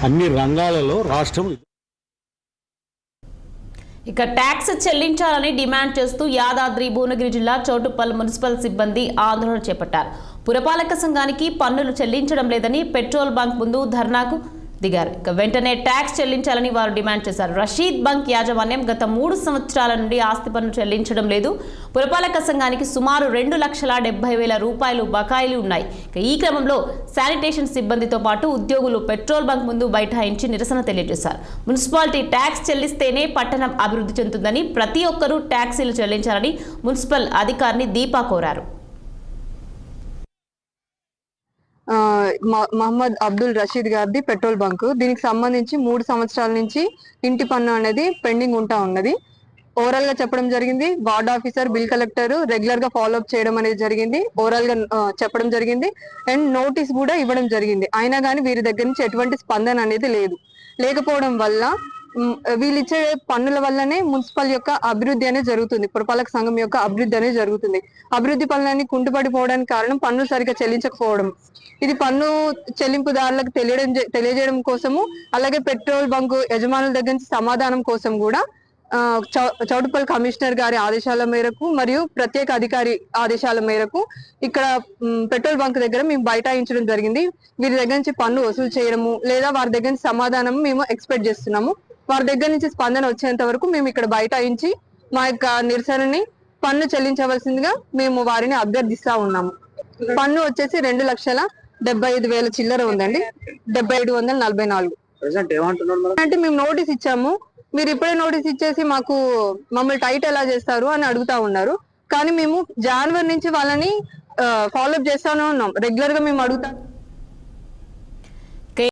అన్ని రంగాలలో రాష్ట్రం. ఇక ట్యాక్స్ చెల్లించాలని డిమాండ్ చేస్తూ యాదాద్రి భువనగిరి జిల్లా చౌటుప్పల్ మున్సిపల్ సిబ్బంది ఆందోళన చేపట్టారు. పురపాలక సంఘానికి పన్నులు చెల్లించడం లేదని పెట్రోల్ బంక్ ముందు ధర్నాకు దిగారు. ఇక వెంటనే ట్యాక్స్ చెల్లించాలని వారు డిమాండ్ చేశారు. రషీద్ బంక్ యాజమాన్యం గత 3 సంవత్సరాల నుండి ఆస్తి పన్ను చెల్లించడం లేదు. పురపాలక సంఘానికి సుమారు 2,70,000 రూపాయలు బకాయిలు ఉన్నాయి. ఈ క్రమంలో శానిటేషన్ సిబ్బందితో పాటు ఉద్యోగులు పెట్రోల్ బంక్ ముందు బైఠాయించి నిరసన తెలియజేశారు. మున్సిపాలిటీ ట్యాక్స్ చెల్లిస్తేనే పట్టణం అభివృద్ధి చెందుతుందని, ప్రతి ఒక్కరూ ట్యాక్సీలు చెల్లించాలని మున్సిపల్ అధికారిని దీపా కోరారు. మహమ్మద్ అబ్దుల్ రషీద్ గారిది పెట్రోల్ బంక్. దీనికి సంబంధించి 3 సంవత్సరాల నుంచి ఇంటి పన్ను అనేది పెండింగ్ ఉంటా ఉన్నది. ఓవరాల్ గా చెప్పడం జరిగింది. Ward officer, bill collector regular గా ఫాలో అప్ చేయడం అనేది జరిగింది. ఓవరాల్ గా చెప్పడం జరిగింది అండ్ నోటీస్ కూడా ఇవ్వడం జరిగింది. అయినా కానీ వీరి దగ్గర నుంచి ఎటువంటి స్పందన అనేది లేకపోవడం వల్ల వీళ్ళిచ్చే పన్నుల వల్లనే మున్సిపల్ యొక్క అభివృద్ధి అనేది జరుగుతుంది. పురపాలక సంఘం యొక్క అభివృద్ధి అనేది జరుగుతుంది. అభివృద్ధి పనులన్నీ కుంటుపడిపోవడానికి కారణం పన్నులు సరిగ్గా చెల్లించకపోవడం. ఇది పన్ను చెల్లింపుదారులకు తెలియజేయడం కోసము, అలాగే పెట్రోల్ బంకు యజమానుల దగ్గర నుంచి సమాధానం కోసం కూడా చౌటుప్పల్ కమిషనర్ గారి ఆదేశాల మేరకు మరియు ప్రత్యేక అధికారి ఆదేశాల మేరకు ఇక్కడ పెట్రోల్ బంక్ దగ్గర మేము బైఠాయించడం జరిగింది. వీరి దగ్గర నుంచి పన్ను వసూలు చేయడము లేదా వారి దగ్గర నుంచి సమాధానం మేము ఎక్స్పెక్ట్ చేస్తున్నాము. వారి దగ్గర నుంచి స్పందన వచ్చేంత వరకు మేము ఇక్కడ బైఠాయించి మా యొక్క నిరసనని పన్ను చెల్లించవలసిందిగా మేము వారిని అభ్యర్థిస్తా ఉన్నాము. పన్ను వచ్చేసి 2,75,000 చిల్లర ఉందండి. 7,544. అంటే మేము నోటీస్ ఇచ్చాము. మీరు ఇప్పుడే నోటీస్ ఇచ్చేసి మమ్మల్ని టైట్ ఎలా చేస్తారు అని అడుగుతా ఉన్నారు. కానీ మేము జనవరి నుంచి వాళ్ళని ఫాలో అప్ చేస్తానే ఉన్నాం. రెగ్యులర్ గా మేము అడుగుతాం.